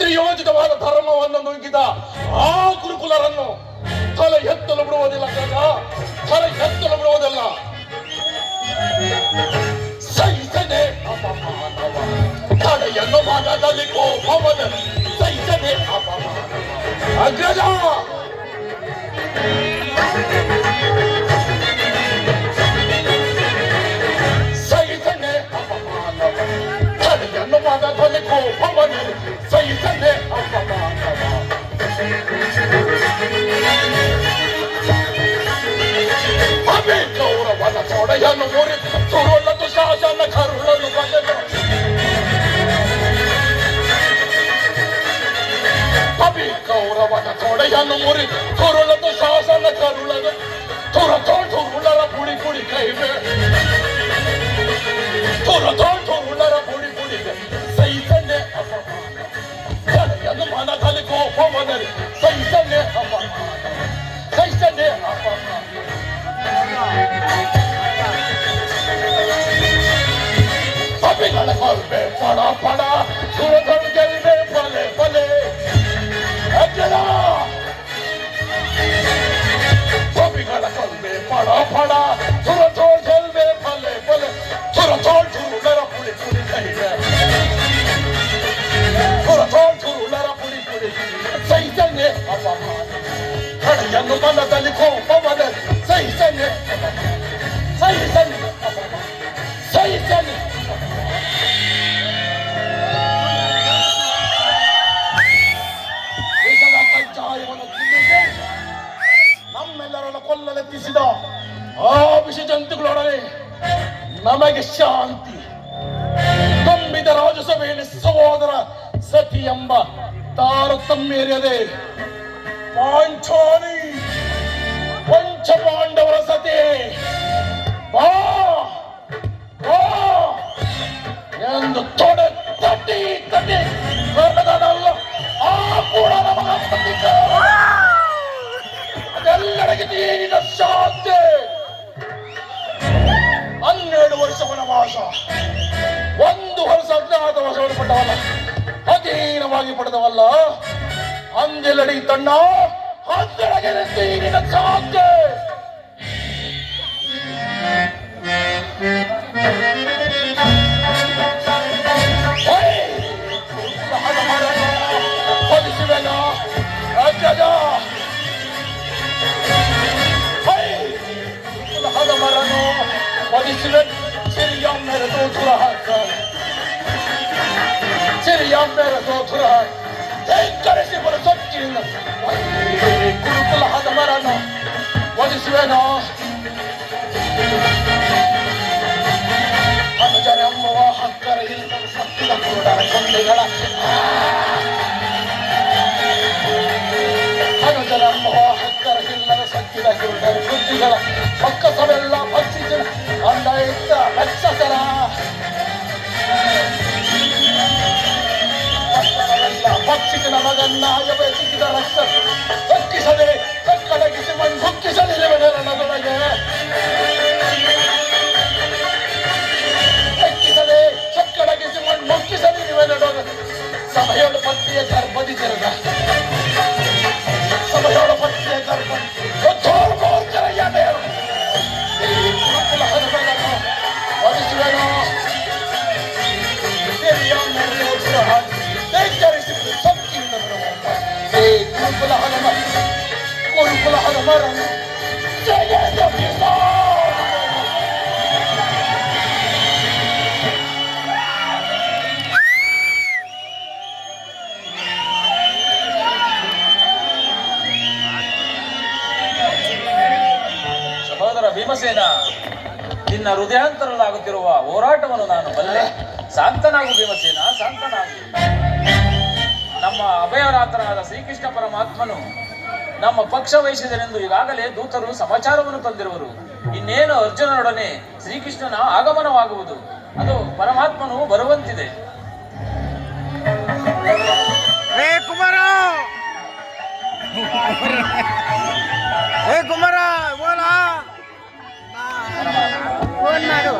ಕ್ಷತ್ರಿಯೋಚಿತವಾದ ಧರ್ಮವನ್ನು ನುಗ್ಗಿದ ಆ ಗುರುಕುಲರನ್ನು ತಲೆ ಎತ್ತಲು ಬಿಡುವುದಿಲ್ಲ ಗಜ, ತಲೆ ಎತ್ತಲು ಬಿಡುವುದಿಲ್ಲ. ಸಹಿಸದೆ ಅಪಮಾನವ ತಡೆಯನ್ನು ಮನದಲ್ಲಿ ಕೋಪವದ ಸಹಿಸದೆ ಅಪಮಾನವ ಅಗ್ರಜ. ಸಹಿಸದೆ ಅಪಮಾನವ ತಡೆಯನ್ನು ಮನದಲ್ಲಿ ಕೋಪವದ ಸಹಿಸದೆ ಅಪಮಾನವ. ಗೌರವನ ತೊಡೆಯನ್ನು ಮುರಿದು ತುರುಳದು ಶಾಸನ ಕರುಳನ್ನು ಬಂದನು. ಅಭಿ ಗೌರವನ ತೊಡೆಯನ್ನು ಮುರಿದು ತುರುಳದು ಶಾಸನ ಕರುಳದು ತುರುಳರ ಪುಡಿ ಪುಡಿ ಕೈವೆ ತುರುಳರ ಪುಡಿ ಪುಡಿ ಸಹಿಸನೆ ಅಪಮಾನ ತಡೆಯನ್ನು ಮನದಲ್ಲಿ ಕೋಪವನರಿ ಸಹಿಸನೆ ಅಪಮಾನ ಸಹಿಸನೆ ಅಪಮಾನ. ಪಪಿಗಳ ಕೊಲ್ಬೆ ಪಡ ಪಡ ಸುರಧನ್ ಗೆಲ್ಬೆ ಪಲೆ ಪಲೆ ಅಜ್ಜನ. ಪಪಿಗಳ ಕೊಲ್ಬೆ ಪಡ ಪಡ ಸುರಧೋಳ್ ಗೆಲ್ಬೆ ಪಲೆ ಪಲೆ ಸುರಧೋಳ್ ತುರುಳರ ಪುಡಿ ಪುಡಿ ಕೈವೆ ಸುರಧೋಳ್ ತುರುಳರ ಪುಡಿ ಪುಡಿ ಸಹಿಸನೆ ಅಪಮಾನ ಕಡೆಯನ್ನು ಮನದಲ್ಲಿ ಕೋಪವನ ಸಹಿಸನೆ ಸಹಿಸನೆ ಸಹಿಸನೆ. ದೇಶದ ಕಜ್ಜಾಯವನ್ನು ತಿಂದಿದೆ ನಮ್ಮೆಲ್ಲರನ್ನು ಕೊಲ್ಲಲೆತ್ತಿಸಿದ ಆ ವಿಷ ಜಂತುಗಳೊಡನೆ ನಮಗೆ ಶಾಂತಿ. ತುಂಬಿದ ರಾಜಸಭೆಯಲ್ಲಿ ಸಹೋದರ ಸತಿ ಎಂಬ ತಾರತಮ್ಯರಿಯದೆ ಪಾಂಚಾಲಿ ಪಂಚ ಪಾಂಡವರ ಸತಿ ಬಾ ಬಾ ಎಂದು ತೊಡೆ ತಟ್ಟಿ ತಟ್ಟಿ ಕರೆದನಲ್ಲ ಆ ಕೂಡ ಅದೆಲ್ಲರಿಗೆ ನೀರಿನ ಶಾಂತಿ. 12 ವರ್ಷ ವನವಾಸ, 1 ವರ್ಷ ಅಜ್ಞಾತವಾಸವನ್ನು ಪಟ್ಟವಲ್ಲ, ಅಧೀನವಾಗಿ ಪಡೆದವಲ್ಲ. ಅಂದೆಲ್ಲಡಿ ತಣ್ಣ ಹಂದೆಳಗೆ ನೀರಿನ ಶಾಂತಿ. ಹೊದಿಸುವೆನ ಅಗ್ರಜ ಹದಮರನು ಹೊದಿಸುವೆ ಸಿರಿಯ ಮೆರೆದು ತುರಹಾಕ ಸಿರಿಯ ಮೆರೆದು ತುರಹಾಕ ಕರೆಸಿ ಬರ ಸೊಕ್ಕಿನ ಗುರುಕುಲ ಹದಮರನು ಹೊದಿಸುವೆನ ಅನುಜರಮ್ಮವ ಹಕ್ಕರ ಇಲ್ಲ ಸತ್ತಿದ ಕುರುಡರ ಕೊಂಡೆಗಳ ಅನುಜರಮ್ಮವ ಹಕ್ಕರ ಇಲ್ಲದ ಸತ್ತಿದ ಕುರುಡರ ಬುದ್ಧಿಗಳ ಪಕ್ಕಸವೆಲ್ಲ ಭಕ್ಷಿಸಿದ ಅಂದ ಇದ್ದ ರಕ್ಷಸರ ಭಕ್ಷಿಸಿದ ಮಗನ್ನಾಯ ಬಯಸಿದ ರಕ್ಷಸ ದಕ್ಕಿಸದೆ ಕಕ್ಕಡಗಿಸಿ ಮಣ್ಣು ಹುಕ್ಕಿಸಲಿರುವೆ ನನ್ನದೊಳಗೆ ದಕ್ಕಿಸದೆ ಕಕ್ಕಡಗಿಸಿ ಮಣ್ಣು ಮುಕ್ಕಿಸಲಿರುವೆ ನನ್ನೊಳಗೆ. ಸಭೆಯೊಳ ಪತ್ನಿಯ ಗರ್ಭದಿ ತೆರೆದ ಸಭೆಯೊಳ ಪತ್ನಿಯ ಗರ್ಭ ಗುರುಕುಲ ಹನುಮರನು ಸಹೋದರ ಭೀಮಸೇನ, ನಿನ್ನ ಹೃದಯಾಂತರಲಾಗುತ್ತಿರುವ ಹೋರಾಟವನ್ನು ನಾನು ಬಲ್ಲೆ. ಶಾಂತನಾಗು ಭೀಮಸೇನ, ಶಾಂತನಾಗು. ನಮ್ಮ ಅಭಯರಾತನಾದ ಶ್ರೀಕೃಷ್ಣ ಪರಮಾತ್ಮನು ನಮ್ಮ ಪಕ್ಷ ವಹಿಸಿದನೆಂದು ಈಗಾಗಲೇ ದೂತರು ಸಮಾಚಾರವನ್ನು ತಂದಿರುವರು. ಇನ್ನೇನು ಅರ್ಜುನನೊಡನೆ ಶ್ರೀಕೃಷ್ಣನ ಆಗಮನವಾಗುವುದು, ಅದು ಪರಮಾತ್ಮನು ಬರುವಂತಿದೆ. ಕುಮಾರ ಕುಮಾರ ಬೋಲಾ ಫೋನ್ ಮಾಡು.